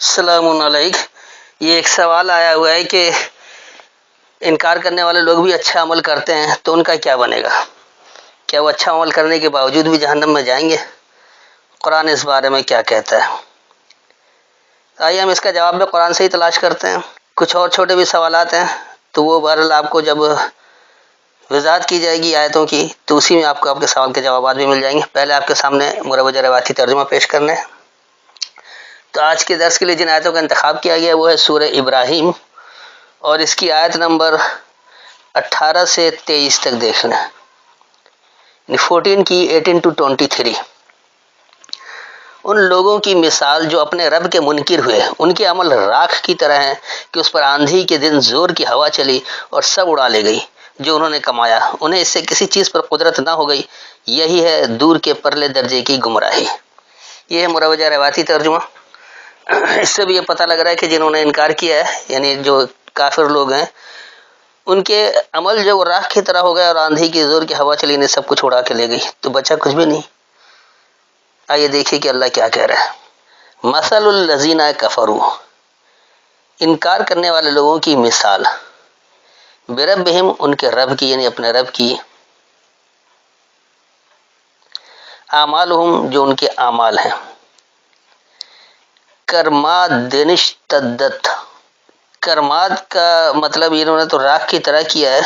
السلام علیکم۔ یہ ایک سوال آیا ہوا ہے کہ انکار کرنے والے لوگ بھی اچھا عمل کرتے ہیں تو ان کا کیا بنے گا؟ کیا وہ اچھا عمل کرنے کے باوجود بھی جہنم میں جائیں گے؟ قرآن اس بارے میں کیا کہتا ہے؟ آئیے ہم اس کا جواب میں قرآن سے ہی تلاش کرتے ہیں۔ کچھ اور چھوٹے بھی سوالات ہیں تو وہ بہرحال آپ کو جب وضاحت کی جائے گی آیتوں کی تو اسی میں آپ کو آپ کے سوال کے جوابات بھی مل جائیں گے۔ پہلے آپ کے سامنے مروجہ روایتی ترجمہ پیش کرنے ہیں۔ تو آج کے درس کے لیے جن آیتوں کا انتخاب کیا گیا وہ ہے سورہ ابراہیم، اور اس کی آیت نمبر 18 سے 23 تک دیکھ لیں، 14 کی 18 to 23۔ ان لوگوں کی مثال جو اپنے رب کے منکر ہوئے، ان کے عمل راکھ کی طرح ہیں کہ اس پر آندھی کے دن زور کی ہوا چلی اور سب اڑا لے گئی جو انہوں نے کمایا، انہیں اس سے کسی چیز پر قدرت نہ ہو گئی۔ یہی ہے دور کے پرلے درجے کی گمراہی۔ یہ ہے مروجہ روایتی ترجمہ۔ اس سے بھی یہ پتہ لگ رہا ہے کہ جنہوں نے انکار کیا ہے، یعنی جو کافر لوگ ہیں، ان کے عمل جو راکھ کی طرح ہو گئے اور آندھی کی زور کی ہوا چلی نے سب کچھ اڑا کے لے گئی، تو بچا کچھ بھی نہیں۔ آئیے دیکھیے کہ اللہ کیا کہہ رہا ہے۔ مثل الذین کفروا، انکار کرنے والے لوگوں کی مثال، بربہم، ان کے رب کی یعنی اپنے رب کی، اعمالہم، جو ان کے اعمال ہیں، کرماد اشتدت، کرماد کا مطلب انہوں نے تو راکھ کی طرح کیا ہے،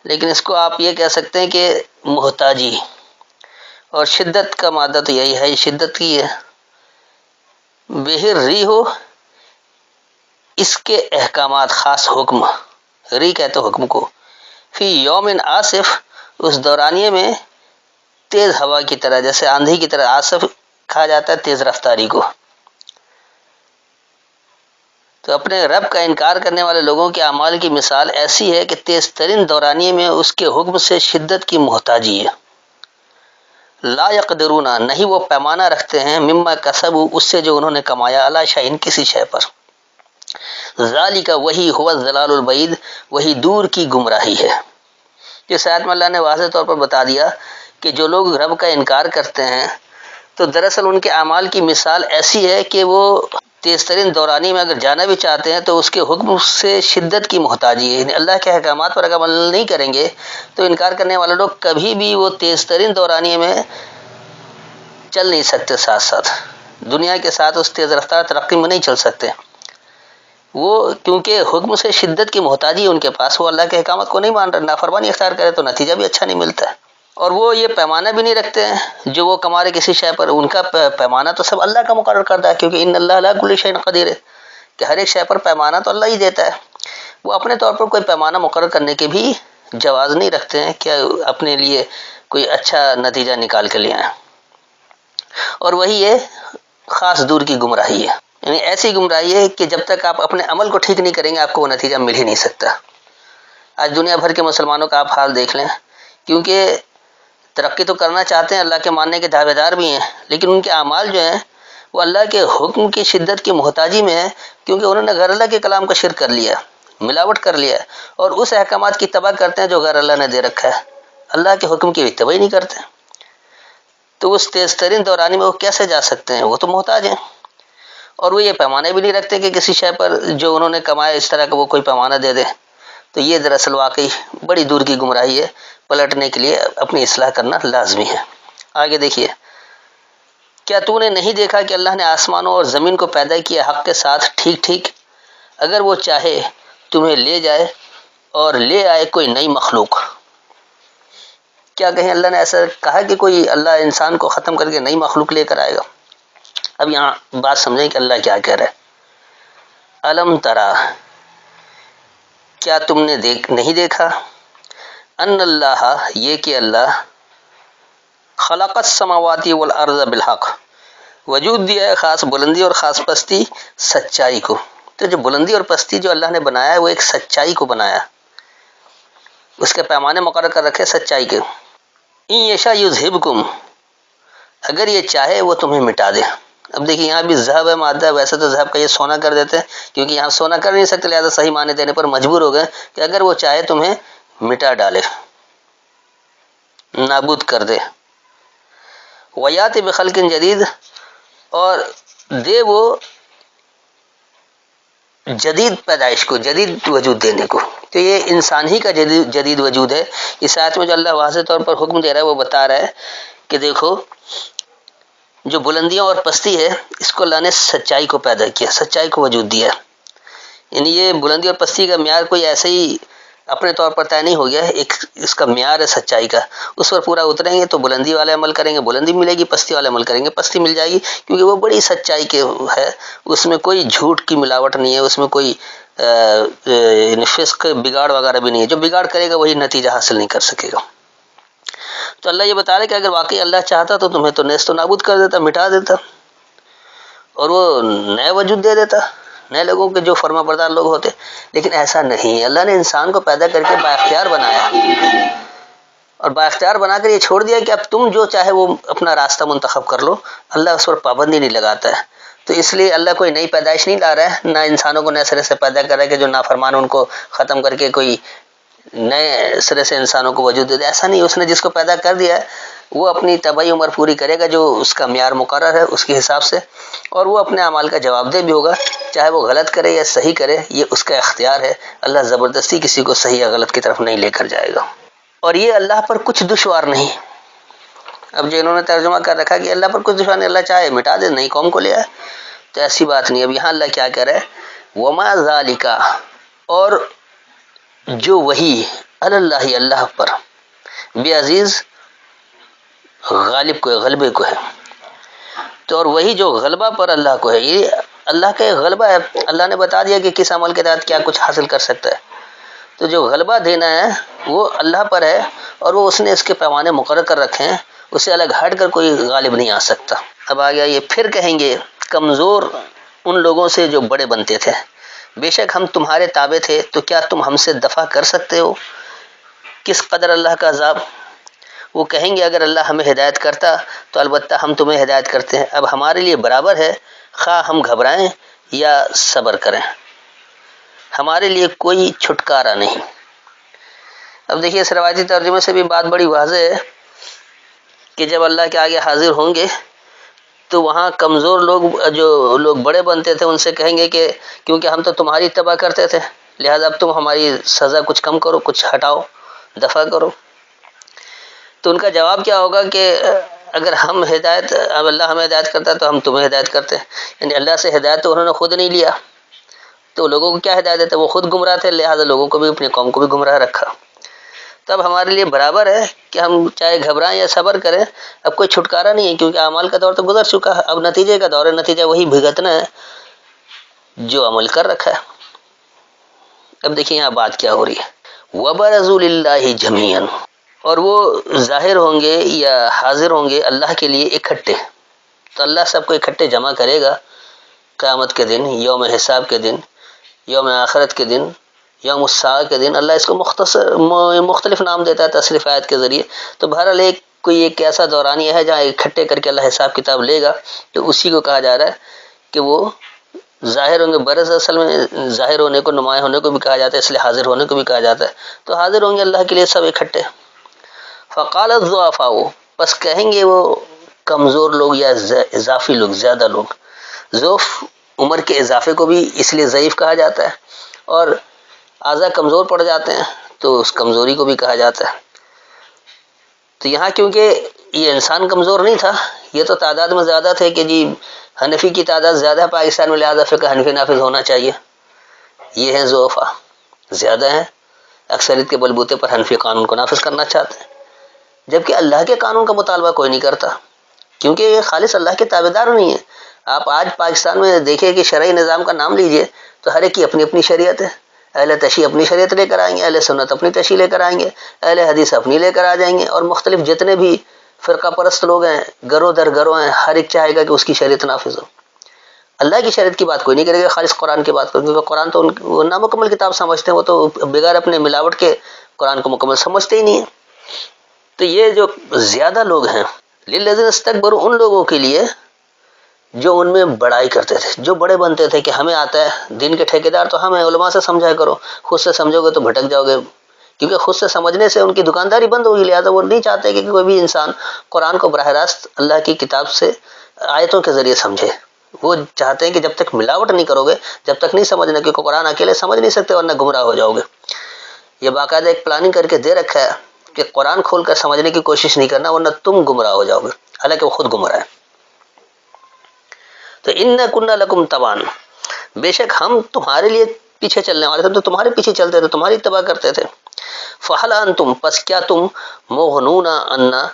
لیکن اس کو آپ یہ کہہ سکتے ہیں کہ محتاجی، اور شدت کا مادہ تو یہی ہے، شدت کی ہے۔ بہر ری ہو، اس کے احکامات، خاص حکم، ری کہتے حکم کو، فی یوم آصف، اس دورانیے میں تیز ہوا کی طرح، جیسے آندھی کی طرح، آصف کہا جاتا ہے تیز رفتاری کو۔ تو اپنے رب کا انکار کرنے والے لوگوں کے اعمال کی مثال ایسی ہے کہ تیز ترین دورانیے میں اس کے حکم سے شدت کی محتاجی ہے۔ لا یقدرون، نہیں وہ پیمانہ رکھتے ہیں، مما کسبوا، اس سے جو انہوں نے کمایا، علی شیء، کسی شے پر۔ ذالک، وہی، هو الضلال البعید، وہی دور کی گمراہی ہے۔ اس آیت میں اللہ نے واضح طور پر بتا دیا کہ جو لوگ رب کا انکار کرتے ہیں تو دراصل ان کے اعمال کی مثال ایسی ہے کہ وہ تیز ترین دورانی میں اگر جانا بھی چاہتے ہیں تو اس کے حکم سے شدت کی محتاجی ہے، یعنی اللہ کے احکامات پر اگر عمل نہیں کریں گے تو انکار کرنے والے لوگ کبھی بھی وہ تیز ترین دورانی میں چل نہیں سکتے، ساتھ ساتھ دنیا کے ساتھ اس تیز رفتار ترقی میں نہیں چل سکتے۔ وہ کیونکہ حکم سے شدت کی محتاجی ان کے پاس، وہ اللہ کے احکامات کو نہیں مان رہے، نافرمانی اختیار کرے تو نتیجہ بھی اچھا نہیں ملتا ہے۔ اور وہ یہ پیمانہ بھی نہیں رکھتے ہیں جو وہ کما رہے کسی شے پر، ان کا پیمانہ تو سب اللہ کا مقرر کرتا ہے، کیونکہ ان اللہ علی کل شیء قدیر ہے، کہ ہر ایک شے پر پیمانہ تو اللہ ہی دیتا ہے۔ وہ اپنے طور پر کوئی پیمانہ مقرر کرنے کے بھی جواز نہیں رکھتے ہیں کہ اپنے لیے کوئی اچھا نتیجہ نکال کے لے آئیں۔ اور وہی ہے خاص دور کی گمراہی ہے، یعنی ایسی گمراہی ہے کہ جب تک آپ اپنے عمل کو ٹھیک نہیں کریں گے آپ کو وہ نتیجہ مل ہی نہیں سکتا۔ آج دنیا بھر کے مسلمانوں کا آپ حال دیکھ لیں، کیونکہ ترقی تو کرنا چاہتے ہیں، اللہ کے ماننے کے دعوے دار بھی ہیں، لیکن ان کے اعمال جو ہیں وہ اللہ کے حکم کی شدت کی محتاجی میں ہے، کیونکہ انہوں نے غیر اللہ کے کلام کا شرک کر لیا، ملاوٹ کر لیا، اور اس احکامات کی اتباع کرتے ہیں جو غیر اللہ نے دے رکھا ہے، اللہ کے حکم کی اتباع ہی نہیں کرتے۔ تو اس تیز ترین دورانی میں وہ کیسے جا سکتے ہیں؟ وہ تو محتاج ہیں۔ اور وہ یہ پیمانے بھی نہیں رکھتے کہ کسی شے پر جو انہوں نے کمایا اس طرح کا وہ کوئی پیمانہ دے دے۔ تو یہ دراصل واقعی بڑی دور کی گمراہی ہے، پلٹنے کے لیے اپنی اصلاح کرنا لازمی ہے۔ آگے دیکھیے، کیا تو نے نہیں دیکھا کہ اللہ نے آسمانوں اور زمین کو پیدا کیا حق کے ساتھ ٹھیک ٹھیک، اگر وہ چاہے تمہیں لے جائے اور لے آئے کوئی نئی مخلوق۔ کیا کہیں اللہ نے ایسا کہا کہ کوئی اللہ انسان کو ختم کر کے نئی مخلوق لے کر آئے گا؟ اب یہاں بات سمجھیں کہ اللہ کیا کہہ رہا ہے۔ الم ترا، کیا تم نے نہیں دیکھا، ان اللہ، یہ کہ اللہ، خلق السماوات والارض بالحق، وجود دیا ہے خاص بلندی اور خاص پستی سچائی کو۔ تو جو بلندی اور پستی جو اللہ نے بنایا ہے وہ ایک سچائی کو بنایا، اس کے پیمانے مقرر کر رکھے سچائی کے۔ ان یشاء یذہبکم، اگر یہ چاہے وہ تمہیں مٹا دے۔ اب دیکھیے یہاں بھی ذہب ہے مادہ، ویسے تو ذہب کا یہ سونا کر دیتے ہیں، کیونکہ یہاں سونا کر نہیں سکتے، لہذا صحیح معنی دینے پر مجبور ہو گئے کہ اگر وہ چاہے تمہیں مٹا ڈالے، نابود کر دے۔ ویات بخلق جدید، اور دے وہ جدید پیدائش کو، جدید وجود دینے کو. تو یہ انسان ہی کا جدید وجود ہے. اس آیت میں جو اللہ واضح طور پر حکم دے رہا ہے وہ بتا رہا ہے کہ دیکھو جو بلندیاں اور پستی ہے اس کو اللہ نے سچائی کو پیدا کیا، سچائی کو وجود دیا. یعنی یہ بلندی اور پستی کا معیار کوئی ایسے ہی اپنے طور پر طے نہیں ہو گیا، ایک اس کا معیار ہے سچائی کا. اس پر پورا اتریں گے تو بلندی والے عمل کریں گے، بلندی ملے گی، پستی والے عمل کریں گے، پستی مل جائے گی. کیونکہ وہ بڑی سچائی کے ہے، اس میں کوئی جھوٹ کی ملاوٹ نہیں ہے، اس میں کوئی فسق بگاڑ وغیرہ بھی نہیں ہے. جو بگاڑ کرے گا وہی نتیجہ حاصل نہیں کر سکے گا. تو اللہ یہ بتا رہے کہ اگر واقعی اللہ چاہتا تو تمہیں تو نیست و نابود کر دیتا، مٹا دیتا، اور وہ نئے وجود دے دیتا، نئے لوگوں کے جو فرما بردار لوگ ہوتے. لیکن ایسا نہیں، اللہ نے انسان کو پیدا کر کے بااختیار بنایا، اور بااختیار بنا کر یہ چھوڑ دیا کہ اب تم جو چاہے وہ اپنا راستہ منتخب کر لو. اللہ اس پر پابندی نہیں لگاتا ہے. تو اس لیے اللہ کوئی نئی پیدائش نہیں لا رہا ہے، نہ انسانوں کو نئے سرے سے پیدا کر رہا ہے کہ جو نافرمان ان کو ختم کر کے کوئی نئے سرے سے انسانوں کو وجود دے دے. ایسا نہیں، اس نے جس کو پیدا کر دیا ہے وہ اپنی طبعی عمر پوری کرے گا جو اس کا معیار مقرر ہے اس کے حساب سے، اور وہ اپنے اعمال کا جواب دہ بھی ہوگا، چاہے وہ غلط کرے یا صحیح کرے، یہ اس کا اختیار ہے. اللہ زبردستی کسی کو صحیح یا غلط کی طرف نہیں لے کر جائے گا. اور یہ اللہ پر کچھ دشوار نہیں. اب جو انہوں نے ترجمہ کر رکھا کہ اللہ پر کچھ دشوار نہیں، اللہ چاہے مٹا دے، نئی قوم کو لے آئے، تو ایسی بات نہیں. اب یہاں اللہ کیا کہہ رہا ہے، وما ذالک، اور جو وہی اللہ اللہ پر بے عزیز غالب کو ہے، غلبے کو ہے. تو اور وہی جو غلبہ پر اللہ کو ہے، یہ اللہ کا غلبہ ہے. اللہ نے بتا دیا کہ کس عمل کے تحت کیا کچھ حاصل کر سکتا ہے. تو جو غلبہ دینا ہے وہ اللہ پر ہے، اور وہ اس نے اس کے پیمانے مقرر کر رکھے ہیں، اس سے الگ ہٹ کر کوئی غالب نہیں آ سکتا. اب آ گیا یہ پھر کہیں گے کمزور ان لوگوں سے جو بڑے بنتے تھے، بے شک ہم تمہارے تابع تھے، تو کیا تم ہم سے دفع کر سکتے ہو کس قدر اللہ کا عذاب. وہ کہیں گے اگر اللہ ہمیں ہدایت کرتا تو البتہ ہم تمہیں ہدایت کرتے ہیں. اب ہمارے لیے برابر ہے خواہ ہم گھبرائیں یا صبر کریں، ہمارے لیے کوئی چھٹکارا نہیں. اب دیکھیے اس روایتی ترجمے سے بھی بات بڑی واضح ہے کہ جب اللہ کے آگے حاضر ہوں گے تو وہاں کمزور لوگ، جو لوگ بڑے بنتے تھے، ان سے کہیں گے کہ کیونکہ ہم تو تمہاری اتباع کرتے تھے، لہذا اب تم ہماری سزا کچھ کم کرو، کچھ ہٹاؤ، دفع کرو. تو ان کا جواب کیا ہوگا کہ اگر اب اللہ ہمیں ہدایت کرتا تو ہم تمہیں ہدایت کرتے. یعنی اللہ سے ہدایت تو انہوں نے خود نہیں لیا، تو لوگوں کو کیا ہدایت دیتے، وہ خود گمراہ تھے، لہذا لوگوں کو بھی، اپنی قوم کو بھی گمراہ رکھا. تب ہمارے لیے برابر ہے کہ ہم چاہے گھبرائیں یا صبر کریں، اب کوئی چھٹکارا نہیں ہے، کیونکہ اعمال کا دور تو گزر چکا ہے، اب نتیجے کا دور ہے. نتیجہ وہی بھگتنا ہے جو عمل کر رکھا ہے. اب دیکھیں یہاں بات کیا ہو رہی ہے، وَبَرَزُوا لِلَّهِ جَمِيعًا، اور وہ ظاہر ہوں گے یا حاضر ہوں گے اللہ کے لیے اکٹھے. تو اللہ سب کو اکٹھے جمع کرے گا قیامت کے دن، یوم حساب کے دن، یوم آخرت کے دن، یوم الساعہ کے دن. اللہ اس کو مختلف نام دیتا ہے تصریف آیت کے ذریعے. تو بہرحال کوئی ایک ایسا دورانیہ ہے جہاں اکٹھے کر کے اللہ حساب کتاب لے گا، تو اسی کو کہا جا رہا ہے کہ وہ ظاہر ہوں گے. برز اصل میں ظاہر ہونے کو، نمایاں ہونے کو بھی کہا جاتا ہے، اس لیے حاضر ہونے کو بھی کہا جاتا ہے. تو حاضر ہوں گے اللہ کے لیے سب اکٹھے. فقال الضعفاء، بس کہیں گے وہ کمزور لوگ یا اضافی لوگ، زیادہ لوگ. ضعف عمر کے اضافے کو بھی اس لیے ضعیف کہا جاتا ہے، اور اعضاء کمزور پڑ جاتے ہیں تو اس کمزوری کو بھی کہا جاتا ہے. تو یہاں کیونکہ یہ انسان کمزور نہیں تھا، یہ تو تعداد میں زیادہ تھے کہ جی حنفی کی تعداد زیادہ ہے پاکستان میں، لہذا فقہ حنفی نافذ ہونا چاہیے. یہ ہیں ضعفاء، زیادہ ہیں، اکثریت کے بلبوتے پر حنفی قانون کو نافذ کرنا چاہتے ہیں، جبکہ اللہ کے قانون کا مطالبہ کوئی نہیں کرتا، کیونکہ یہ خالص اللہ کے تابعدار نہیں ہے. آپ آج پاکستان میں دیکھیں کہ شرعی نظام کا نام لیجئے تو ہر ایک کی اپنی اپنی شریعت ہے. اہل تشیع اپنی شریعت لے کر آئیں گے، اہل سنت اپنی تشیع لے کر آئیں گے، اہل حدیث اپنی لے کر آ جائیں گے، اور مختلف جتنے بھی فرقہ پرست لوگ ہیں، گروہ در گروہ ہیں، ہر ایک چاہے گا کہ اس کی شریعت نافذ ہو. اللہ کی شریعت کی بات کوئی نہیں کرے گا، خالص قرآن کی بات کرے گا. قرآن تو وہ نامکمل کتاب سمجھتے ہیں، وہ تو بغیر اپنے ملاوٹ کے قرآن کو مکمل سمجھتے ہی نہیں ہیں. تو یہ جو زیادہ لوگ ہیں، للذین استکبروا، ان لوگوں کے لیے جو ان میں بڑائی کرتے تھے، جو بڑے بنتے تھے کہ ہمیں آتا ہے، دین کے ٹھیکیدار تو ہمیں، علماء سے سمجھا کرو، خود سے سمجھو گے تو بھٹک جاؤ گے. کیونکہ خود سے سمجھنے سے ان کی دکانداری بند ہوگی، لہٰذا وہ نہیں چاہتے کہ کوئی بھی انسان قرآن کو براہ راست اللہ کی کتاب سے آیتوں کے ذریعے سمجھے. وہ چاہتے ہیں کہ جب تک ملاوٹ نہیں کرو گے، جب تک نہیں سمجھنا، کیونکہ قرآن اکیلے سمجھ نہیں سکتے ورنہ گمراہ ہو جاؤ گے. یہ باقاعدہ ایک پلاننگ کر کے دے رکھا ہے کہ قرآن کھول کر سمجھنے کی کوشش نہیں کرنا ورنہ تم گمراہ ہو جاؤ گے، حالانکہ وہ خود گمراہ ہے. تو اِنَّا كُنَّا لَكُمْ تَبَعًا، بے شک ہم تمہارے لیے پیچھے چلنے والے تھے، تو تمہارے پیچھے چلتے تھے، تمہاری اتباع کرتے تھے. فَهَلْ أَنْتُمْ، پس کیا تم مُغْنُونَ عَنَّا،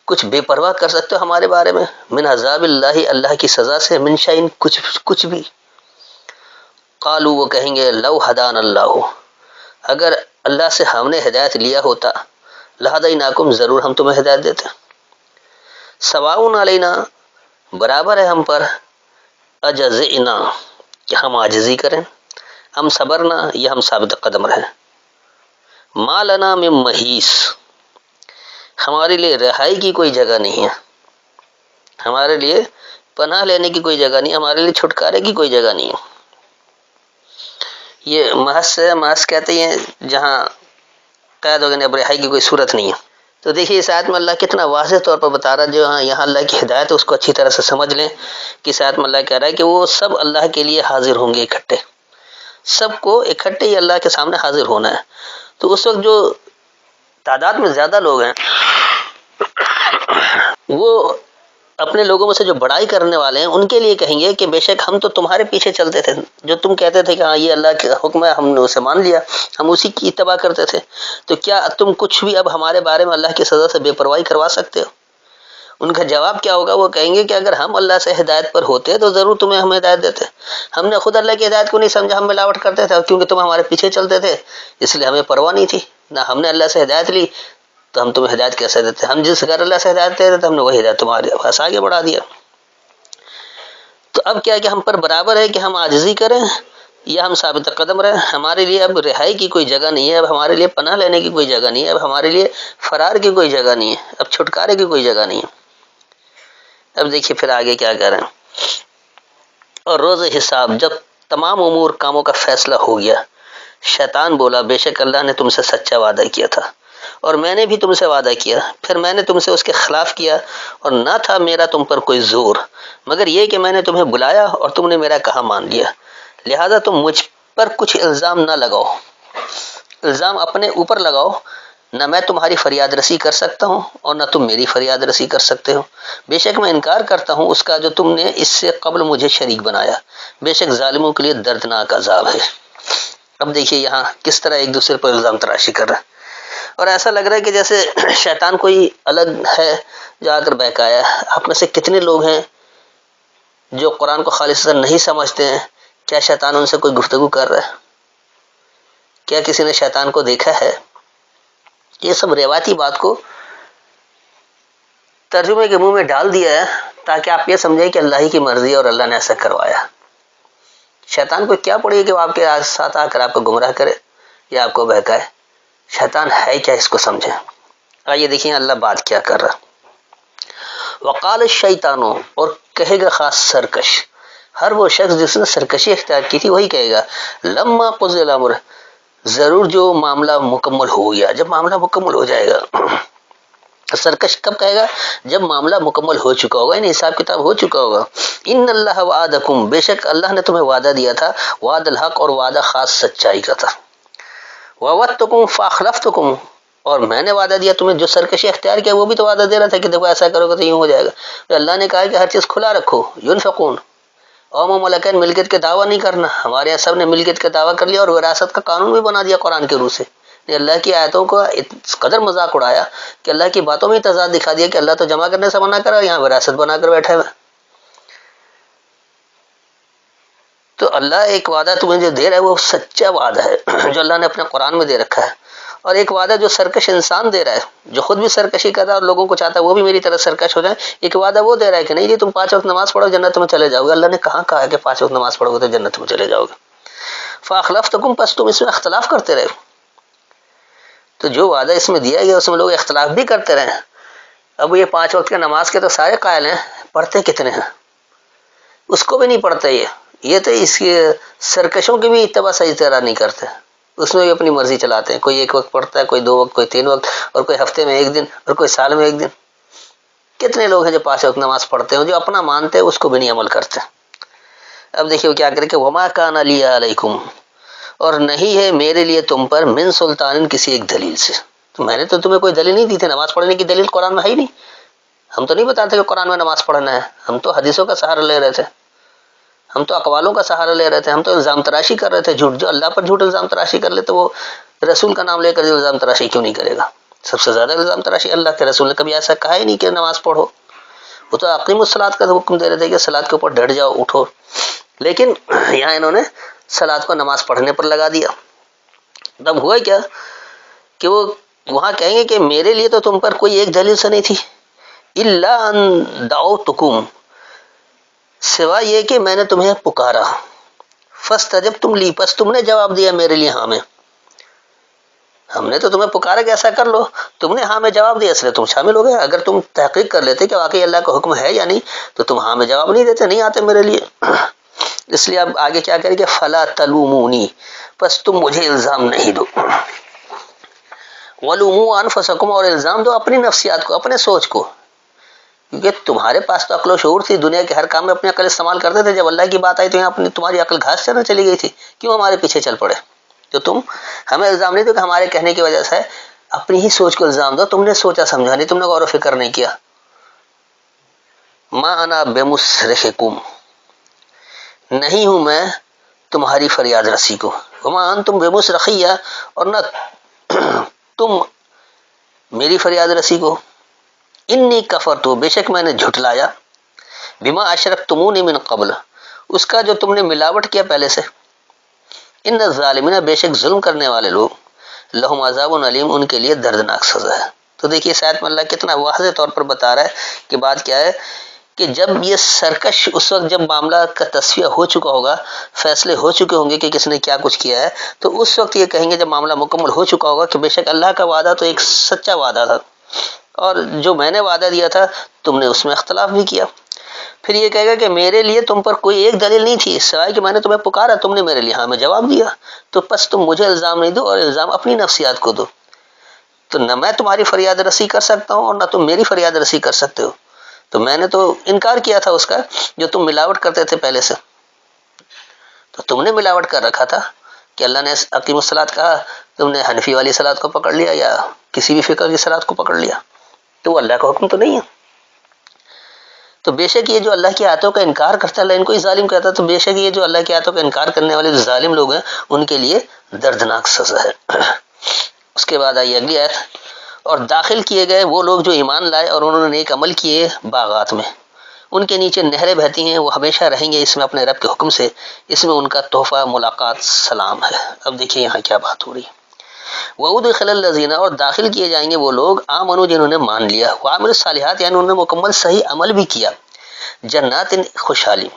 کچھ بے پرواہ کر سکتے ہو ہمارے بارے میں، من عذاب اللہ، اللہ کی سزا سے، من شیء، کچھ بھی. قالوا، وہ کہیں گے، لو ہدانا اللہ، اگر اللہ سے ہم نے ہدایت لیا ہوتا، لہدیناکم، ضرور ہم تمہیں ہدایت دیتے. سواء علینا، برابر ہے ہم پر، اجزئنا، کہ ہم عاجزی کریں، ہم صبرنا، یا ہم ثابت قدم رہیں. ما لنا من محیص، ہمارے لیے رہائی کی کوئی جگہ نہیں ہے، ہمارے لیے پناہ لینے کی کوئی جگہ نہیں، ہمارے لیے چھٹکارے کی کوئی جگہ نہیں ہے. یہ محض کہتے ہیں جہاں قید ہو گئے، اب رہائی کی کوئی صورت نہیں ہے. تو دیکھیے اس آیت میں اللہ کتنا واضح طور پر بتا رہا ہے، جو یہاں اللہ کی ہدایت ہے اس کو اچھی طرح سے سمجھ لیں کہ اس آیت میں اللہ کہہ رہا ہے کہ وہ سب اللہ کے لیے حاضر ہوں گے اکٹھے، سب کو اکٹھے ہی اللہ کے سامنے حاضر ہونا ہے. تو اس وقت جو تعداد میں زیادہ لوگ ہیں وہ اپنے لوگوں میں سے جو بڑائی کرنے والے ہیں ان کے لیے کہیں گے کہ بے شک ہم تو تمہارے پیچھے چلتے تھے، جو تم کہتے تھے کہ ہاں یہ اللہ کا حکم ہے، ہم نے اسے مان لیا، ہم اسی کی اتباع کرتے تھے، تو کیا تم کچھ بھی اب ہمارے بارے میں اللہ کی سزا سے بے پرواہی کروا سکتے ہو؟ ان کا جواب کیا ہوگا؟ وہ کہیں گے کہ اگر ہم اللہ سے ہدایت پر ہوتے تو ضرور تمہیں ہم ہدایت دیتے، ہم نے خود اللہ کی ہدایت کو نہیں سمجھا، ہم ملاوٹ کرتے تھے، کیونکہ تم ہمارے پیچھے چلتے تھے اس لیے ہمیں پرواہ نہیں تھی، نہ ہم نے اللہ سے ہدایت لی تو ہم تمہیں ہدایت کیسے دیتے؟ ہم جس گھر اللہ سے ہدایت دے دیتے ہم نے وہی ہدایت تمہارے پاس آگے بڑھا دیا. تو اب کیا کہ ہم پر برابر ہے کہ ہم عاجزی کریں یا ہم ثابت قدم رہیں. ہمارے لیے اب رہائی کی کوئی جگہ نہیں ہے، اب ہمارے لیے پناہ لینے کی کوئی جگہ نہیں ہے، اب ہمارے لیے فرار کی کوئی جگہ نہیں ہے، اب چھٹکارے کی کوئی جگہ نہیں ہے. اب دیکھیے پھر آگے کیا کہہ رہے ہیں. اور روز حساب، جب تمام امور کاموں کا فیصلہ ہو گیا، شیطان بولا، بے شک اللہ نے تم سے سچا وعدہ کیا تھا اور میں نے بھی تم سے وعدہ کیا، پھر میں نے تم سے اس کے خلاف کیا اور نہ تھا میرا تم پر کوئی زور، مگر یہ کہ میں نے تمہیں بلایا اور تم نے میرا کہا مان لیا، لہذا تم مجھ پر کچھ الزام نہ لگاؤ، الزام اپنے اوپر لگاؤ، نہ میں تمہاری فریاد رسی کر سکتا ہوں اور نہ تم میری فریاد رسی کر سکتے ہو. بے شک میں انکار کرتا ہوں اس کا جو تم نے اس سے قبل مجھے شریک بنایا، بے شک ظالموں کے لیے دردناک عذاب ہے. اب دیکھیے یہاں کس طرح ایک دوسرے پر الزام تراشی کر رہا ہے، اور ایسا لگ رہا ہے کہ جیسے شیطان کوئی الگ ہے جو آ کر بہکایا. آپ میں سے کتنے لوگ ہیں جو قرآن کو خالصتاً نہیں سمجھتے ہیں؟ کیا شیطان ان سے کوئی گفتگو کر رہا ہے؟ کیا کسی نے شیطان کو دیکھا ہے؟ یہ سب روایتی بات کو ترجمے کے منہ میں ڈال دیا ہے تاکہ آپ یہ سمجھیں کہ اللہ ہی کی مرضی اور اللہ نے ایسا کروایا. شیطان کو کیا پڑے کہ وہ آپ کے ساتھ آ کر آپ کو گمراہ کرے یا آپ کو بہکائے؟ شیطان ہے کیا، اس کو سمجھیں. آئیے دیکھیں اللہ بات کیا کر رہا. وقال الشیطان، اور کہے گا خاص سرکش، ہر وہ شخص جس نے سرکشی اختیار کی تھی وہی کہے گا، لما قضی الامر، ضرور جو معاملہ مکمل ہو گیا، جب معاملہ مکمل ہو جائے گا. سرکش کب کہے گا؟ جب معاملہ مکمل ہو چکا ہوگا، یعنی حساب کتاب ہو چکا ہوگا. ان اللہ وعدکم، بے شک اللہ نے تمہیں وعدہ دیا تھا، وعد الحق، اور وعدہ خاص سچائی کا تھا. وعدتکم فاخلفتکم، اور میں نے وعدہ دیا تمہیں، جو سرکشی اختیار کیا وہ بھی تو وعدہ دے رہا تھا کہ دیکھو ایسا کرو گے تو یوں ہو جائے گا. تو اللہ نے کہا کہ ہر چیز کھلا رکھو، ينفقون، قوم و ملکین، ملکیت کے دعویٰ نہیں کرنا. ہمارے یہاں سب نے ملکیت کا دعویٰ کر لیا اور وراثت کا قانون بھی بنا دیا قرآن کے روح سے. اللہ کی آیتوں کو اس قدر مذاق اڑایا کہ اللہ کی باتوں میں تضاد دکھا دیا کہ اللہ تو جمع کرنے سے منع کرا، یہاں وراثت بنا کر بیٹھے ہوئے. تو اللہ ایک وعدہ تمہیں جو دے رہا ہے وہ سچا وعدہ ہے جو اللہ نے اپنے قرآن میں دے رکھا ہے، اور ایک وعدہ جو سرکش انسان دے رہا ہے، جو خود بھی سرکشی کرتا ہے اور لوگوں کو چاہتا ہے وہ بھی میری طرح سرکش ہو جائے. ایک وعدہ وہ دے رہا ہے کہ نہیں جی تم 5 وقت نماز پڑھو جنت میں چلے جاؤ گے. اللہ نے کہاں کہا کہ 5 وقت نماز پڑھو گے تو جنت میں چلے جاؤ گے؟ فاخلفتکم، پس تم اس میں اختلاف کرتے رہے. تو جو وعدہ اس میں دیا گیا اس میں لوگ اختلاف بھی کرتے رہے. اب یہ 5 وقت کے نماز کے تو سارے قائل ہیں، پڑھتے کتنے ہیں؟ اس کو بھی نہیں پڑھتے. یہ تو اس کے سرکشوں کی بھی اتباع صحیح طرح نہیں کرتے، اس میں بھی اپنی مرضی چلاتے ہیں. کوئی 1 وقت پڑھتا ہے، کوئی 2 وقت، کوئی 3 وقت، اور کوئی ہفتے میں 1 دن، اور کوئی سال میں 1 دن. کتنے لوگ ہیں جو 5 وقت نماز پڑھتے ہیں، جو اپنا مانتے ہیں اس کو بھی نہیں عمل کرتے. اب دیکھیے وہ کیا کرے کہ وما کان علی علیکم، اور نہیں ہے میرے لیے تم پر من سلطان کسی ایک دلیل سے، تو میں نے تو تمہیں کوئی دلیل نہیں دی تھی، نماز پڑھنے کی دلیل قرآن میں ہے ہی نہیں، ہم تو نہیں بتاتے کہ قرآن میں نماز پڑھنا ہے، ہم تو حدیثوں کا سہارا لے رہے تھے، ہم تو اقوالوں کا سہارا لے رہے تھے، ہم تو الزام تراشی کر رہے تھے جھوٹ، جو اللہ پر جھوٹ الزام تراشی کر لے تو وہ رسول کا نام لے کر الزام تراشی کیوں نہیں کرے گا؟ سب سے زیادہ الزام تراشی اللہ کے رسول نے کبھی ایسا کہا ہی نہیں کہ نماز پڑھو، وہ تو اقیم الصلاۃ کا حکم دے رہے تھے کہ صلاۃ کے اوپر ڈٹ جاؤ، اٹھو، لیکن یہاں انہوں نے صلاۃ کو نماز پڑھنے پر لگا دیا۔ تب ہوا کیا کہ وہ وہاں کہیں گے کہ میرے لیے تو تم پر کوئی ایک دلیل سے نہیں تھی، الا ان دعوتکم، سوا یہ کہ میں نے تمہیں پکارا، فاستجبتم لی، پس تم نے جواب دیا میرے لیے ہاں میں، ہم نے تو تمہیں پکارا کہ ایسا کر لو، تم نے ہاں میں جواب دیا، اس لیے تم شامل ہو گئے۔ اگر تم تحقیق کر لیتے کہ واقعی اللہ کا حکم ہے یا نہیں تو تم ہاں میں جواب نہیں دیتے، نہیں آتے میرے لیے۔ اس لیے اب آگے کیا کریں کہ فلا تلومونی، پس تم مجھے الزام نہیں دو، ولوموا انفسکم، اور الزام دو اپنی نفسیات کو، اپنے سوچ کو، کیونکہ تمہارے پاس تو عقل و شعور تھی، دنیا کے ہر کام میں اپنی عقل استعمال کرتے تھے، جب اللہ کی بات آئی تو یہاں اپنی تمہاری عقل گھاس چرنے چلی گئی تھی، کیوں ہمارے پیچھے چل پڑے؟ تو تم ہمیں الزام نہیں دو کہ ہمارے کہنے کی وجہ سے، اپنی ہی سوچ کو الزام دو، تم نے سوچا سمجھا نہیں، تم نے غور و فکر نہیں کیا۔ ما انا بمصرخکم، نہیں ہوں میں تمہاری فریاد رسی کو، وما انتم بمصرخی، اور نہ تم میری فریاد رسی کو، انی کفرت، بے شک میں نے جھٹلایا، بما اشرکتمونی من قبل، اس کا جو تم نے ملاوٹ کیا پہلے سے، ان الظالمین، بے شک ظلم کرنے والے لوگ، لہم عذاب علیم، ان کے لیے دردناک سزا ہے۔ تو دیکھیے اس آیت میں اللہ کتنا واضح طور پر بتا رہا ہے کہ بات کیا ہے کہ جب یہ سرکش، اس وقت جب معاملہ کا تصفیہ ہو چکا ہوگا، فیصلے ہو چکے ہوں گے کہ کس نے کیا کچھ کیا ہے، تو اس وقت یہ کہیں گے جب معاملہ مکمل ہو چکا ہوگا کہ بے شک اللہ کا وعدہ تو ایک سچا وعدہ تھا، اور جو میں نے وعدہ دیا تھا تم نے اس میں اختلاف بھی کیا۔ پھر یہ کہے گا کہ میرے لیے تم پر کوئی ایک دلیل نہیں تھی سوائے کہ میں نے تمہیں پکارا، تم نے میرے لیے ہاں میں جواب دیا، تو پس تم مجھے الزام نہیں دو، اور الزام اپنی نفسیات کو دو، تو نہ میں تمہاری فریاد رسی کر سکتا ہوں اور نہ تم میری فریاد رسی کر سکتے ہو، تو میں نے تو انکار کیا تھا اس کا جو تم ملاوٹ کرتے تھے پہلے سے، تو تم نے ملاوٹ کر رکھا تھا کہ اللہ نے اقیم الصلاۃ کہا، تم نے حنفی والی صلاۃ کو پکڑ لیا یا کسی بھی فقہ کی صلاۃ کو پکڑ لیا، تو وہ اللہ کا حکم تو نہیں ہے۔ تو بے شک یہ جو اللہ کی آیتوں کا انکار کرتا ہے، اللہ ان کو ہی ظالم کہتا ہے، تو بے شک یہ جو اللہ کی آیتوں کا انکار کرنے والے جو ظالم لوگ ہیں ان کے لیے دردناک سزا ہے۔ اس کے بعد آئی اگلی آیت، اور داخل کیے گئے وہ لوگ جو ایمان لائے اور انہوں نے نیک عمل کیے باغات میں، ان کے نیچے نہریں بہتی ہیں، وہ ہمیشہ رہیں گے اس میں اپنے رب کے حکم سے، اس میں ان کا تحفہ ملاقات سلام ہے۔ اب دیکھیے یہاں کیا بات ہو رہی ہے، وَأُدْخِلَ الَّذِينَ، اور داخل کیے جائیں گے وہ لوگ، آمنوا جنہوں نے مان لیا، وعملوا الصالحات یعنی انہوں نے مکمل صحیح عمل بھی کیا، جنات خوشحالی،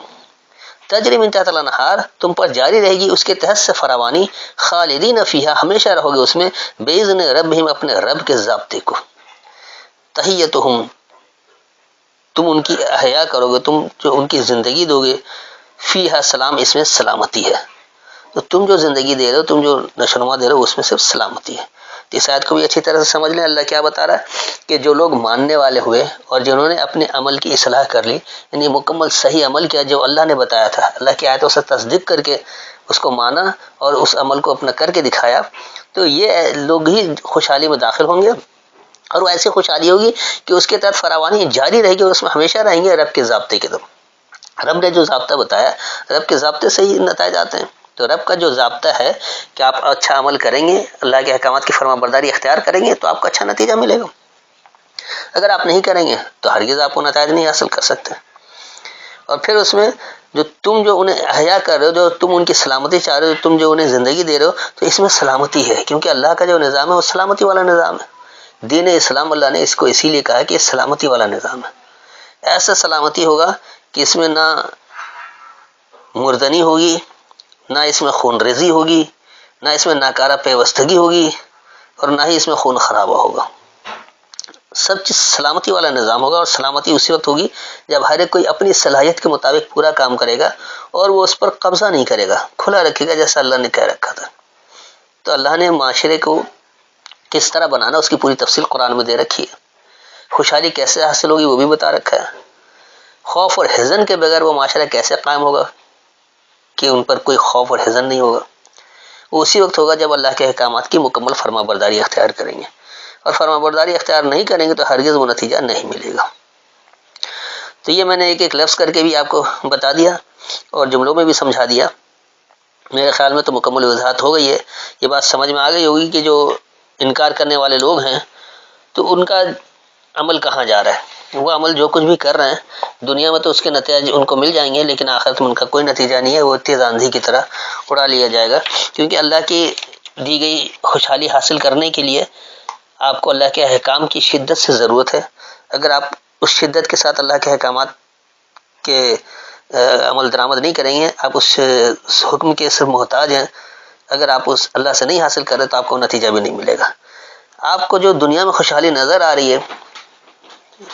تجری من تحت الانہار، تم پر جاری رہے گی اس کے تحت سے فراوانی، خالدین فیہا، ہمیشہ رہو گے اس میں، باذن ربہم، اپنے رب کے ضابطے کو، تحیتہم، تم ان کی احیا کرو گے، تم جو ان کی زندگی دو گے، فیہا سلام، اس میں سلامتی ہے، تو تم جو زندگی دے رہے ہو، تم جو نشوونما دے رہے ہو، اس میں صرف سلامتی ہے۔ تو اس آیت کو بھی اچھی طرح سے سمجھ لیں، اللہ کیا بتا رہا ہے کہ جو لوگ ماننے والے ہوئے اور جنہوں نے اپنے عمل کی اصلاح کر لی، یعنی مکمل صحیح عمل کیا جو اللہ نے بتایا تھا، اللہ کی آیتوں سے تصدیق کر کے اس کو مانا اور اس عمل کو اپنا کر کے دکھایا، تو یہ لوگ ہی خوشحالی میں داخل ہوں گے، اور وہ ایسی خوشحالی ہوگی کہ اس کے تحت فراوانی جاری رہے گی، اور اس میں ہمیشہ رہیں گے رب کے ضابطے کے طرف۔ رب نے جو ضابطہ بتایا، رب کے ضابطے سے ہی نتائج آتے ہیں، تو رب کا جو ضابطہ ہے کہ آپ اچھا عمل کریں گے، اللہ کے احکامات کی فرما برداری اختیار کریں گے تو آپ کو اچھا نتیجہ ملے گا، اگر آپ نہیں کریں گے تو ہرگز آپ کو نتائج نہیں حاصل کر سکتے۔ اور پھر اس میں جو تم جو انہیں احیا کر رہے ہو، جو تم ان کی سلامتی چاہ رہے ہو، تم جو انہیں زندگی دے رہے ہو، تو اس میں سلامتی ہے، کیونکہ اللہ کا جو نظام ہے وہ سلامتی والا نظام ہے۔ دین اسلام اللہ نے اس کو اسی لیے کہا کہ یہ سلامتی والا نظام ہے، ایسا سلامتی ہوگا کہ اس میں نہ مردنی ہوگی، نہ اس میں خون ریزی ہوگی، نہ اس میں ناکارہ پیوستگی ہوگی، اور نہ ہی اس میں خون خرابہ ہوگا، سب چیز سلامتی والا نظام ہوگا۔ اور سلامتی اسی وقت ہوگی جب ہر ایک کوئی اپنی صلاحیت کے مطابق پورا کام کرے گا اور وہ اس پر قبضہ نہیں کرے گا، کھلا رکھے گا جیسا اللہ نے کہہ رکھا تھا۔ تو اللہ نے معاشرے کو کس طرح بنانا اس کی پوری تفصیل قرآن میں دے رکھی ہے، خوشحالی کیسے حاصل ہوگی وہ بھی بتا رکھا ہے، خوف اور حزن کے بغیر وہ معاشرہ کیسے قائم ہوگا کہ ان پر کوئی خوف اور حزن نہیں ہوگا، وہ اسی وقت ہوگا جب اللہ کے احکامات کی مکمل فرما برداری اختیار کریں گے، اور فرما برداری اختیار نہیں کریں گے تو ہرگز وہ نتیجہ نہیں ملے گا۔ تو یہ میں نے ایک ایک لفظ کر کے بھی آپ کو بتا دیا اور جملوں میں بھی سمجھا دیا۔ میرے خیال میں تو مکمل وضاحت ہو گئی ہے، یہ بات سمجھ میں آ گئی ہوگی کہ جو انکار کرنے والے لوگ ہیں تو ان کا عمل کہاں جا رہا ہے، وہ عمل جو کچھ بھی کر رہے ہیں دنیا میں تو اس کے نتائج ان کو مل جائیں گے، لیکن آخرت میں ان کا کوئی نتیجہ نہیں ہے، وہ تیز آندھی کی طرح اڑا لیا جائے گا، کیونکہ اللہ کی دی گئی خوشحالی حاصل کرنے کے لیے آپ کو اللہ کے احکام کی شدت سے ضرورت ہے۔ اگر آپ اس شدت کے ساتھ اللہ کے احکامات کے عمل درآمد نہیں کریں گے، آپ اس حکم کے صرف محتاج ہیں، اگر آپ اس اللہ سے نہیں حاصل کر رہے تو آپ کو نتیجہ بھی نہیں ملے گا۔ آپ کو جو دنیا میں خوشحالی نظر آ رہی ہے،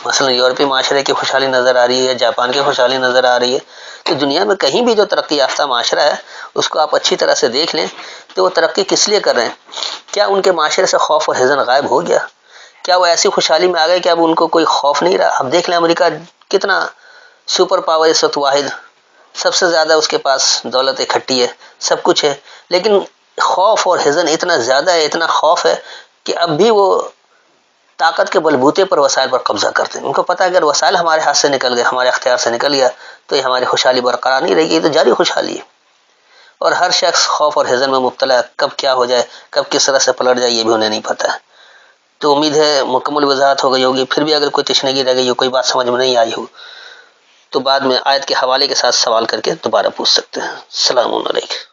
مثلا یورپی معاشرے کی خوشحالی نظر آ رہی ہے، جاپان کی خوشحالی نظر آ رہی ہے، تو دنیا میں کہیں بھی جو ترقی یافتہ معاشرہ ہے اس کو آپ اچھی طرح سے دیکھ لیں تو وہ ترقی کس لیے کر رہے ہیں؟ کیا ان کے معاشرے سے خوف اور حزن غائب ہو گیا؟ کیا وہ ایسی خوشحالی میں آ گئے کہ اب ان کو کوئی خوف نہیں رہا؟ اب دیکھ لیں امریکہ کتنا سپر پاور اس وقت واحد، سب سے زیادہ اس کے پاس دولت اکٹھی ہے، سب کچھ ہے، لیکن خوف اور حزن اتنا زیادہ ہے، اتنا خوف ہے کہ اب بھی وہ طاقت کے بلبوتے پر وسائل پر قبضہ کرتے ہیں۔ ان کو پتہ ہے اگر وسائل ہمارے ہاتھ سے نکل گئے، ہمارے اختیار سے نکل گیا تو یہ ہماری خوشحالی برقرار نہیں رہے گی، یہ تو جاری خوشحالی ہے، اور ہر شخص خوف اور حزن میں مبتلا ہے، کب کیا ہو جائے، کب کس طرح سے پلٹ جائے یہ بھی انہیں نہیں پتہ ہے۔ تو امید ہے مکمل وضاحت ہو گئی ہوگی، پھر بھی اگر کوئی تشنگی رہ گئی ہو، کوئی بات سمجھ میں نہیں آئی ہو تو بعد میں آیت کے حوالے کے ساتھ سوال کر کے دوبارہ پوچھ سکتے ہیں۔ السلام علیکم۔